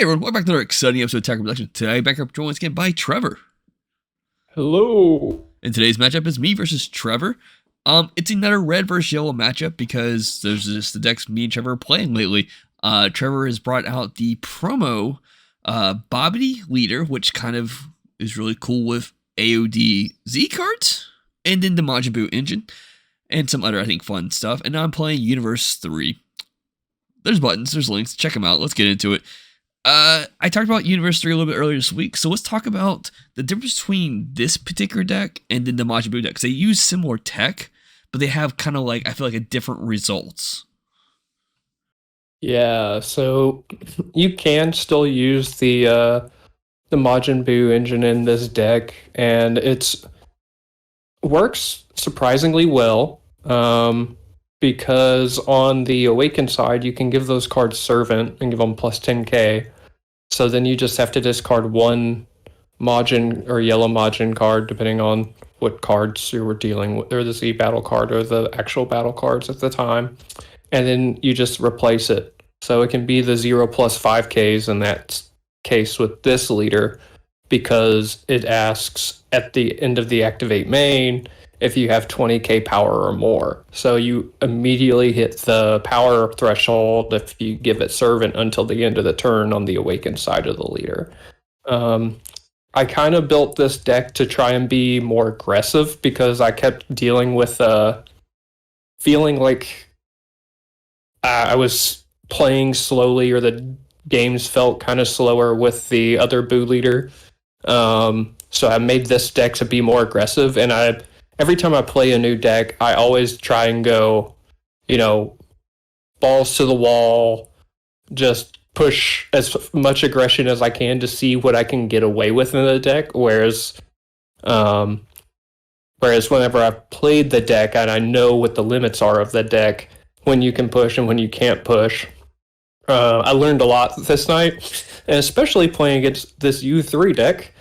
Hey everyone, welcome back to another exciting episode of Attack Production. Today, back up joined once again by Trevor. Hello. And today's matchup is me versus Trevor. It's another red versus yellow matchup because there's just the decks me and Trevor are playing lately. Trevor has brought out the promo Babidi leader, which kind of is really cool with AOD Z cards, and then the Majin Buu engine, and some other, I think, fun stuff. And now I'm playing Universe 3. There's buttons, there's links, check them out, let's get into it. I talked about Universe 3 a little bit earlier this week, so let's talk about the difference between this particular deck and then the Majin Buu deck. They use similar tech, but they have kind of like, I feel like, a different results. Yeah, so you can still use the Majin Buu engine in this deck, and it's works surprisingly well. Because on the Awaken side, you can give those cards Servant and give them plus 10k. So then you just have to discard one Majin or yellow Majin card, depending on what cards you were dealing with, or the Z battle card or the actual battle cards at the time. And then you just replace it. So it can be the 0 plus 5Ks in that case with this leader, because it asks at the end of the activate main if you have 20k power or more. So you immediately hit the power threshold if you give it Servant until the end of the turn on the Awakened side of the leader. I kind of built this deck to try and be more aggressive because I kept dealing with feeling like I was playing slowly, or the games felt kind of slower with the other Buu leader. So I made this deck to be more aggressive, and every time I play a new deck, I always try and go, balls to the wall, just push as much aggression as I can to see what I can get away with in the deck. Whereas whenever I've played the deck and I know what the limits are of the deck, when you can push and when you can't push, I learned a lot this night, and especially playing against this U3 deck,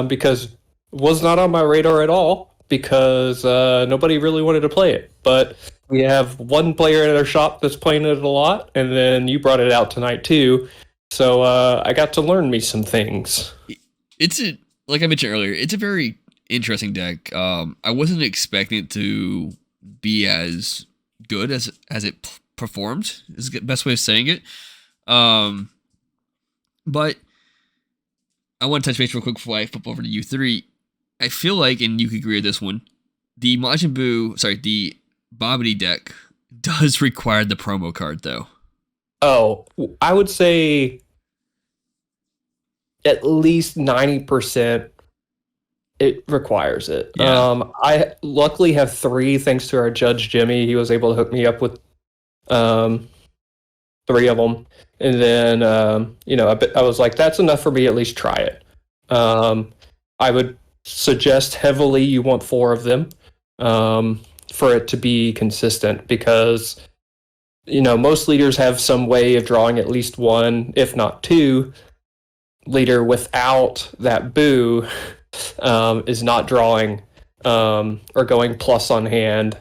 because it was not on my radar at all, because nobody really wanted to play it. But we have one player at our shop that's playing it a lot, and then you brought it out tonight too. So I got to learn me some things. Like I mentioned earlier, it's a very interesting deck. I wasn't expecting it to be as good as it performed, is the best way of saying it. But I want to touch base real quick before I flip over to U3. I feel like, and you could agree with this one, the Babidi deck does require the promo card, though. Oh, I would say at least 90% it requires it. Yeah. I luckily have 3 thanks to our judge Jimmy. He was able to hook me up with 3 of them, and then I was like, that's enough for me, at least try it. I would suggest heavily you want 4 of them for it to be consistent, because most leaders have some way of drawing at least 1, if not 2. Leader without that Buu is not drawing or going plus on hand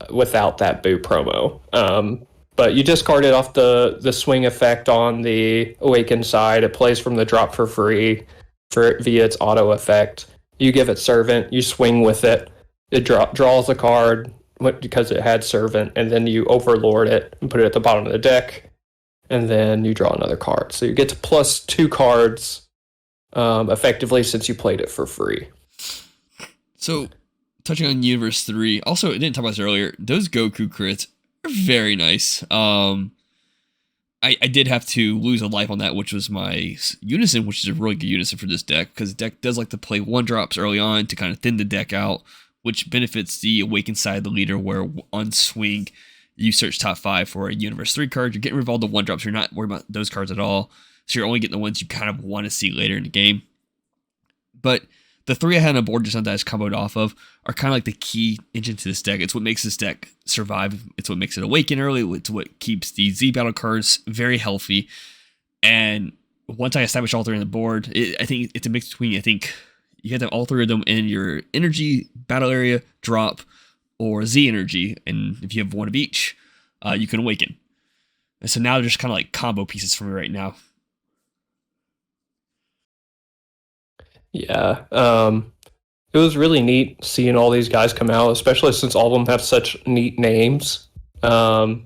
without that Buu promo. But you discard it off the swing effect on the Awakened side. It plays from the drop for free via its auto effect. You give it Servant, you swing with it. It draws a card because it had Servant, and then you overlord it and put it at the bottom of the deck, and then you draw another card. So you get to plus 2 cards effectively, since you played it for free. So, touching on Universe 3, also, I didn't talk about this earlier, those Goku crits are very nice. I did have to lose a life on that, which was my Unison, which is a really good Unison for this deck, because the deck does like to play 1-drops early on to kind of thin the deck out, which benefits the Awakened side of the leader, where on swing, you search top 5 for a Universe 3 card. You're getting rid of all the 1-drops. You're not worried about those cards at all. So you're only getting the ones you kind of want to see later in the game. But the 3 I had on board just now that I just comboed off of are kind of like the key engine to this deck. It's what makes this deck survive. It's what makes it awaken early. It's what keeps the Z battle cards very healthy. And once I establish all 3 on the board, I think it's a mix between, I think you have to have all 3 of them in your energy, battle area, drop, or Z energy. And if you have 1 of each, you can awaken. And so now they're just kind of like combo pieces for me right now. Yeah. It was really neat seeing all these guys come out, especially since all of them have such neat names. Um,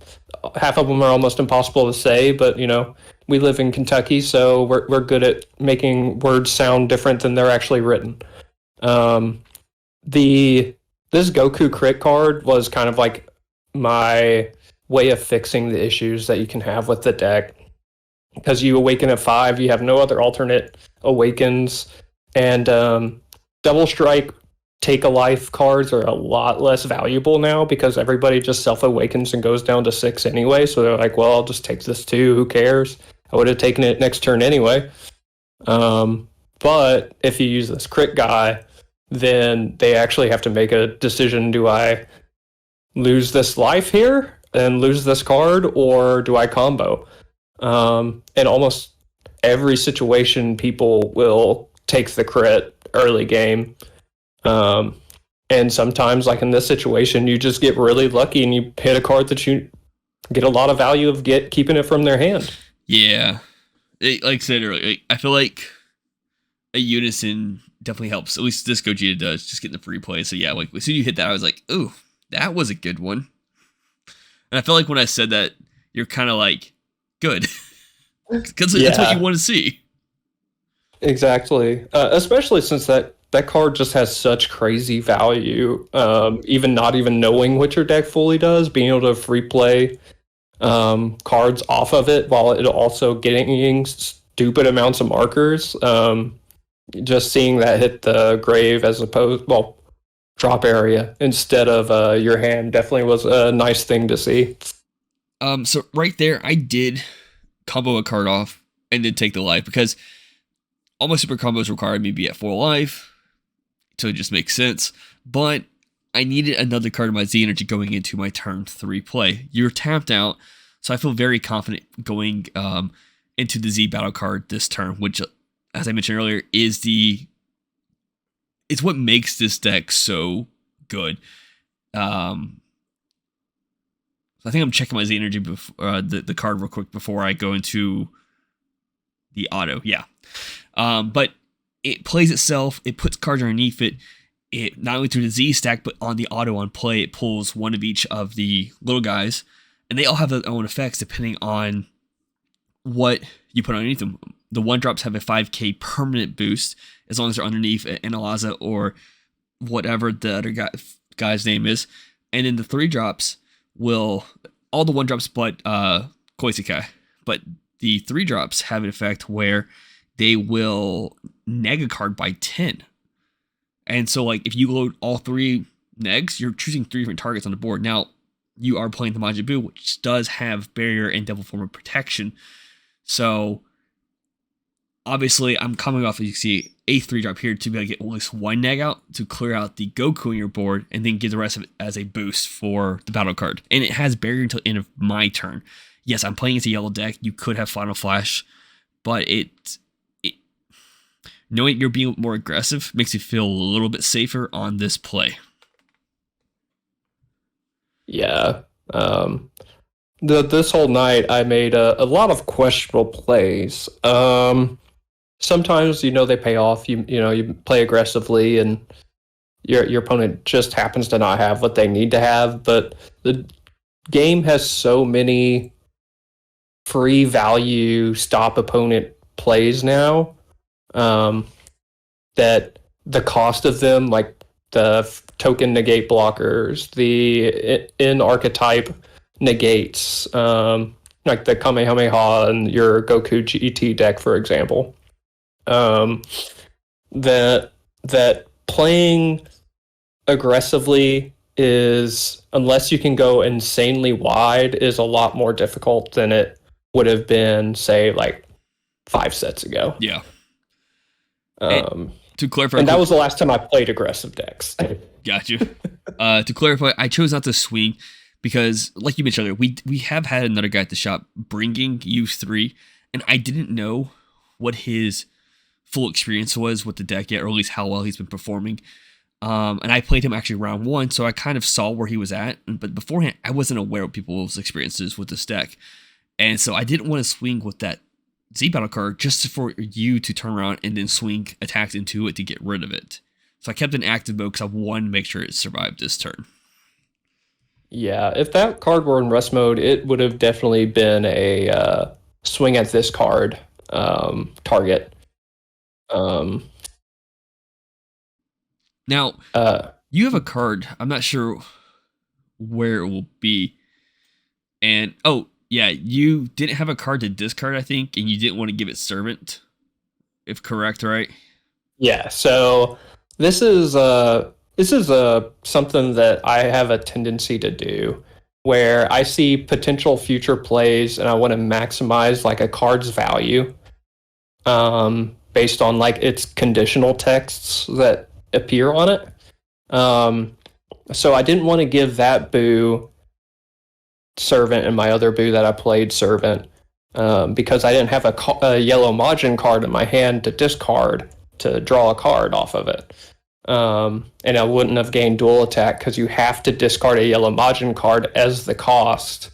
Half of them are almost impossible to say, but we live in Kentucky, so we're good at making words sound different than they're actually written. Um, the This Goku crit card was kind of like my way of fixing the issues that you can have with the deck, because you awaken at 5, you have no other alternate awakens, and Double Strike take a life cards are a lot less valuable now because everybody just self awakens and goes down to 6 anyway. So they're like, well, I'll just take this too. Who cares? I would have taken it next turn anyway. But if you use this crit guy, then they actually have to make a decision. Do I lose this life here and lose this card, or do I combo? In almost every situation, people will take the crit early game. And sometimes, like in this situation, you just get really lucky and you hit a card that you get a lot of value of keeping it from their hand. Yeah. Like I said earlier, I feel like a unison definitely helps. At least this Gogeta does, just getting the free play. So yeah, like as soon as you hit that, I was like, ooh, that was a good one. And I felt like when I said that, you're kind of like, good. Because that's what you want to see. Exactly. Especially since that card just has such crazy value. Even not even knowing what your deck fully does, being able to free play cards off of it while it also getting stupid amounts of markers. Just seeing that hit the grave as opposed, well, drop area instead of your hand definitely was a nice thing to see. So right there, I did combo a card off and then take the life because all my super combos required me to be at 4 life, so it just makes sense. But I needed another card of my Z energy going into my turn 3 play. You're tapped out, so I feel very confident going into the Z battle card this turn, which, as I mentioned earlier, it's what makes this deck so good. I think I'm checking my Z energy before the card real quick before I go into the auto. Yeah. But it plays itself. It puts cards underneath it. It not only through the Z stack, but on the auto on play, it pulls one of each of the little guys, and they all have their own effects depending on what you put underneath them. The 1-drops have a 5k permanent boost as long as they're underneath an Alaza or whatever the other guy's name is, and then the 3-drops will all the 1-drops but Koisekai, but the 3-drops have an effect where they will neg a card by 10. And so, like, if you load all 3 negs, you're choosing 3 different targets on the board. Now, you are playing the Majin Buu, which does have barrier and double form of protection. So, obviously, I'm coming off, as you see, a 3-drop here to be able to get at least 1 neg out to clear out the Goku on your board and then give the rest of it as a boost for the battle card. And it has barrier until the end of my turn. Yes, I'm playing as a yellow deck. You could have Final Flash, but knowing you're being more aggressive makes you feel a little bit safer on this play. Yeah. This whole night, I made a lot of questionable plays. Sometimes, they pay off. You play aggressively, and your opponent just happens to not have what they need to have. But the game has so many free value stop opponent plays now, that the cost of them, like the token negate blockers, the in archetype negates, like the Kamehameha and your Goku GT deck, for example, that playing aggressively is, unless you can go insanely wide, is a lot more difficult than it would have been, say, like 5 sets ago. Yeah. To clarify, and that was the last time I played aggressive decks. Got you. To clarify, I chose not to swing because, like you mentioned earlier, we have had another guy at the shop bringing U3, and I didn't know what his full experience was with the deck yet, or at least how well he's been performing. And I played him actually round 1, so I kind of saw where he was at. But beforehand, I wasn't aware of people's experiences with this deck. And so I didn't want to swing with that Z battle card just for you to turn around and then swing attacks into it to get rid of it. So I kept it in active mode because I wanted to make sure it survived this turn. Yeah, if that card were in rest mode, it would have definitely been a swing at this card target. Um, Now, uh, you have a card. I'm not sure where it will be. And oh, yeah, you didn't have a card to discard, I think, and you didn't want to give it servant, if correct, right? yeah, so this is something that I have a tendency to do where I see potential future plays and I want to maximize like a card's value based on like its conditional texts that appear on it. Um, so I didn't want to give that Boo servant and my other Boo that I played servant because I didn't have a yellow Majin card in my hand to discard to draw a card off of it. And I wouldn't have gained dual attack because you have to discard a yellow Majin card as the cost.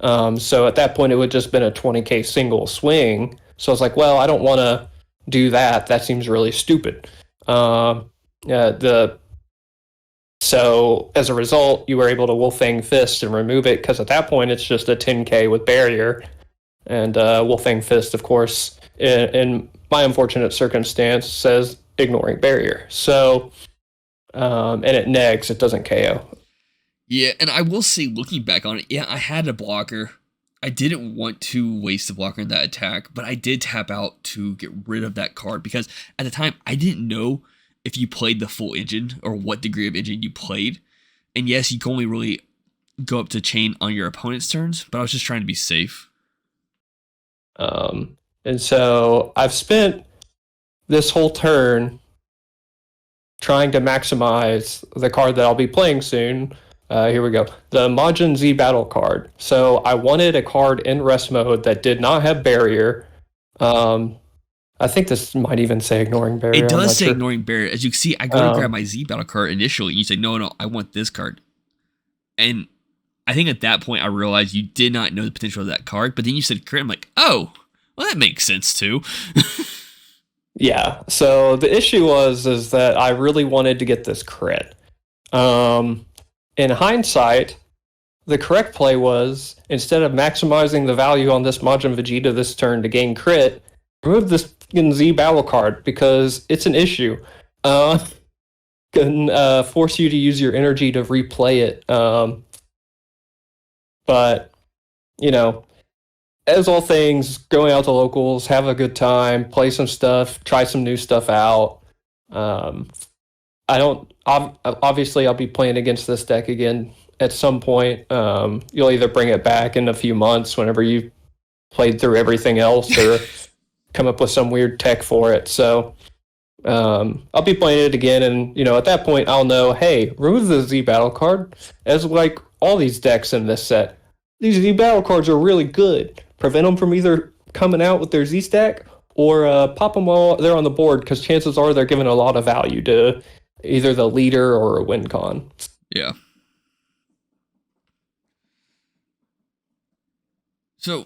So at that point, it would just been a 20k single swing. So I was like, well, I don't want to do that. That seems really stupid. The So as a result, you were able to Wolfang Fist and remove it because at that point it's just a 10k with barrier. And Wolfang Fist, of course, in my unfortunate circumstance, says ignoring barrier. So, and it negs, it doesn't KO. Yeah, and I will say, looking back on it, yeah, I had a blocker. I didn't want to waste a blocker in that attack, but I did tap out to get rid of that card because at the time I didn't know if you played the full engine or what degree of engine you played. And yes, you can only really go up to chain on your opponent's turns, but I was just trying to be safe. And so I've spent this whole turn trying to maximize the card that I'll be playing soon. Here we go. The Majin Z battle card. So I wanted a card in rest mode that did not have barrier. I think this might even say ignoring barrier. It does say sure. ignoring barrier. As you can see, I go to grab my Z battle card initially, and you say, no, I want this card. And I think at that point I realized you did not know the potential of that card, but then you said crit. I'm like, oh, well, that makes sense too. Yeah. So the issue is that I really wanted to get this crit. In hindsight, the correct play was instead of maximizing the value on this Majin Vegeta this turn to gain crit, remove this Z battle card because it's an issue. Can force you to use your energy to replay it. But you know, as all things, going out to locals, have a good time, play some stuff, try some new stuff out. I don't. Obviously, I'll be playing against this deck again at some point. You'll either bring it back in a few months whenever you've played through everything else, or come up with some weird tech for it. So I'll be playing it again, and at that point, I'll know. Hey, remove the Z battle card, as like all these decks in this set. These Z battle cards are really good. Prevent them from either coming out with their Z stack or pop them while they're on the board because chances are they're giving a lot of value to either the leader or a win con. Yeah. So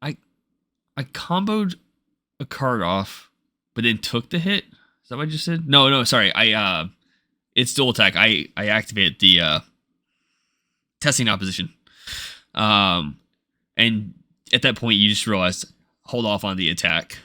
I comboed a card off, but then took the hit. Is that what I just said? No, sorry. It's dual attack. I activated the testing opposition. And at that point you just realized hold off on the attack.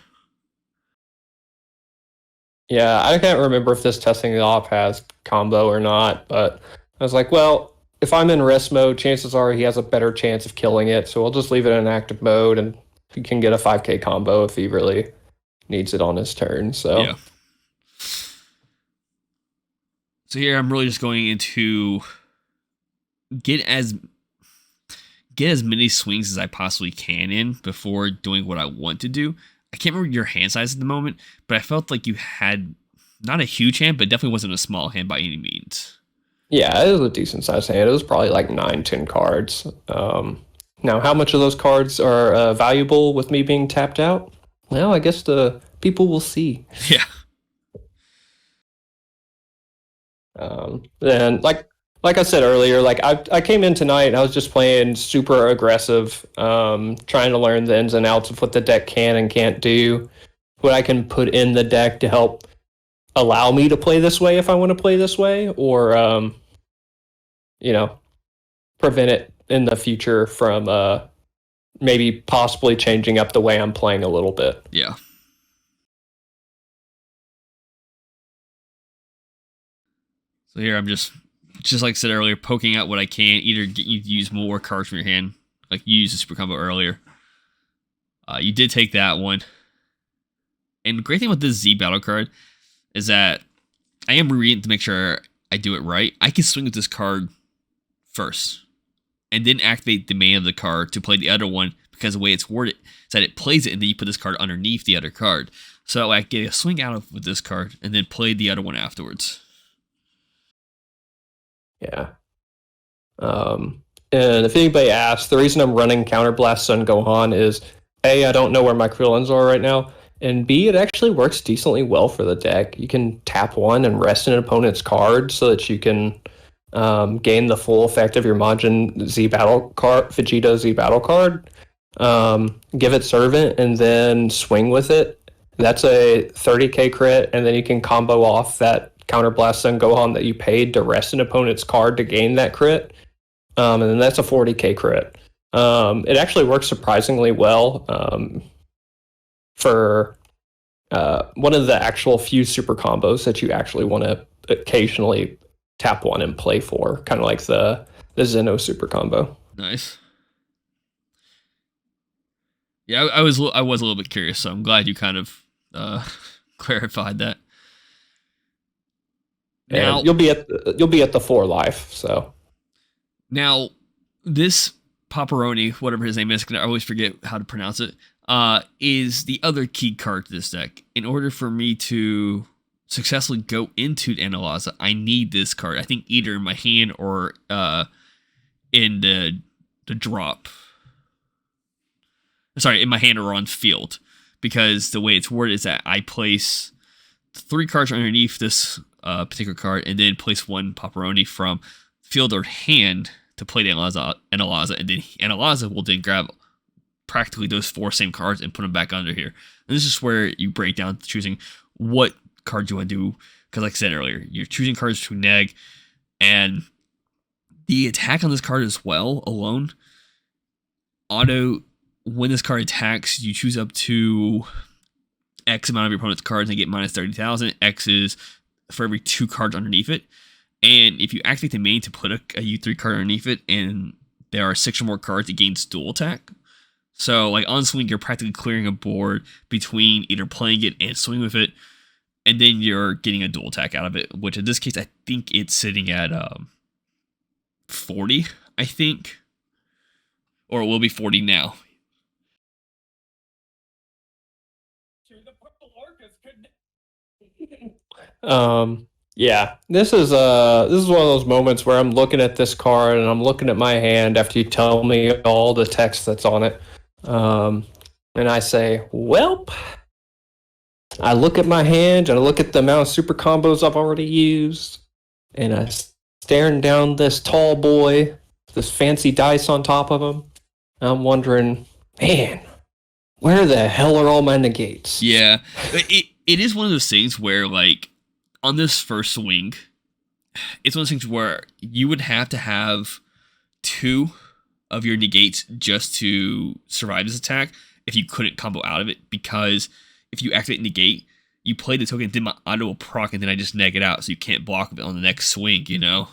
Yeah, I can't remember if this testing the op has combo or not, but I was like, well, if I'm in rest mode, chances are he has a better chance of killing it, so I'll just leave it in active mode and he can get a 5k combo if he really needs it on his turn. So yeah. So here I'm really just going into get as many swings as I possibly can in before doing what I want to do. I can't remember your hand size at the moment, but I felt like you had not a huge hand, but definitely wasn't a small hand by any means. Yeah, it was a decent sized hand. It was probably like 9-10 cards. Now, how much of those cards are valuable with me being tapped out? Well, I guess the people will see. Yeah. And like like I said earlier, like I came in tonight and I was just playing super aggressive, trying to learn the ins and outs of what the deck can and can't do, what I can put in the deck to help allow me to play this way if I want to play this way, or you know, prevent it in the future from maybe possibly changing up the way I'm playing a little bit. Yeah. So here I'm just like I said earlier, poking out what I can. Either get you to use more cards from your hand, like you used the super combo earlier. You did take that one. And the great thing with this Z battle card is that I am reading to make sure I do it right. I can swing with this card first and then activate the main of the card to play the other one, because the way it's worded is that it plays it and then you put this card underneath the other card. So I get a swing out of with this card and then play the other one afterwards. Yeah. And if anybody asks, the reason I'm running Counterblast Sun Gohan is A, I don't know where my Krillins are right now, and B, it actually works decently well for the deck. You can tap one and rest an opponent's card so that you can gain the full effect of your Majin Z battle card, Vegeta Z battle card. Give it Servant and then swing with it. That's a 30k crit, and then you can combo off that Counterblast Sun Gohan that you paid to rest an opponent's card to gain that crit. And then that's a 40k crit. It actually works surprisingly well for one of the actual few super combos that you actually want to occasionally tap one and play for, kind of like the Zeno super combo. Nice. Yeah, I was a little bit curious, so I'm glad you kind of clarified that. Now and you'll be at the 4 life. So now this Paparoni, whatever his name is, I always forget how to pronounce it, is the other key card to this deck. In order for me to successfully go into Analyza, I need this card. I think either in my hand or in the drop. Sorry, in my hand or on field. Because the way it's worded is that I place 3 cards underneath this particular card and then place 1 Paparoni from field or hand to play the Analyza, and then Analyza will then grab practically those 4 same cards and put them back under here. And this is where you break down choosing what card you want to do, because like I said earlier, you're choosing cards to neg, and the attack on this card as well alone, when this card attacks, you choose up to X amount of your opponent's cards and get minus 30,000. X is for every 2 cards underneath it. And if you activate the main to put a U3 card underneath it, and there are 6 or more cards, it gains dual attack. So, like, on swing, you're practically clearing a board between either playing it and swing with it, and then you're getting a dual attack out of it, which in this case, I think it's sitting at 40, I think. Or it will be 40 now. Yeah, this is one of those moments where I'm looking at this card and I'm looking at my hand after you tell me all the text that's on it. And I say, welp. I look at my hand and I look at the amount of super combos I've already used, and I'm staring down this tall boy, this fancy dice on top of him. I'm wondering, man, where the hell are all my negates? Yeah, it is one of those things where, like, on this first swing, it's one of those things where you would have to have 2 of your negates just to survive this attack if you couldn't combo out of it, because if you activate negate, you play the token, then my auto will proc, and then I just neg it out, so you can't block it on the next swing, you know?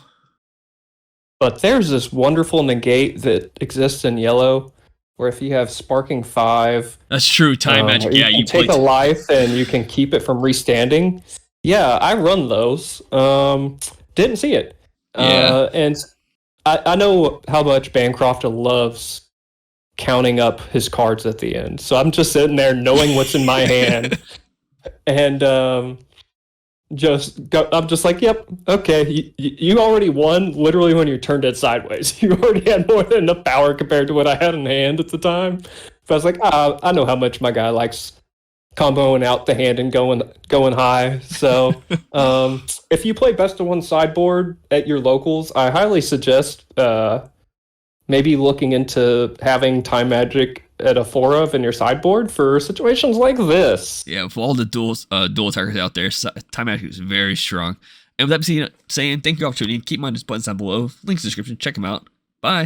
But there's this wonderful negate that exists in yellow, where if you have Sparking 5... That's true, time magic, yeah. You take a life and you can keep it from restanding. Yeah, I run those. Didn't see it. Yeah. And I know how much Bancroft loves counting up his cards at the end. So I'm just sitting there knowing what's in my hand. And I'm just like, yep, okay. You already won literally when you turned it sideways. You already had more than enough power compared to what I had in hand at the time. So I was like, I know how much my guy likes comboing out the hand and going high. So if you play best of one sideboard at your locals, I highly suggest maybe looking into having Time Magic at a 4 of in your sideboard for situations like this. Yeah, for all the dual attackers out there, Time Magic is very strong. And with that being said, thank you all for tuning in. Keep in mind, just buttons down below. Links in the description. Check them out. Bye.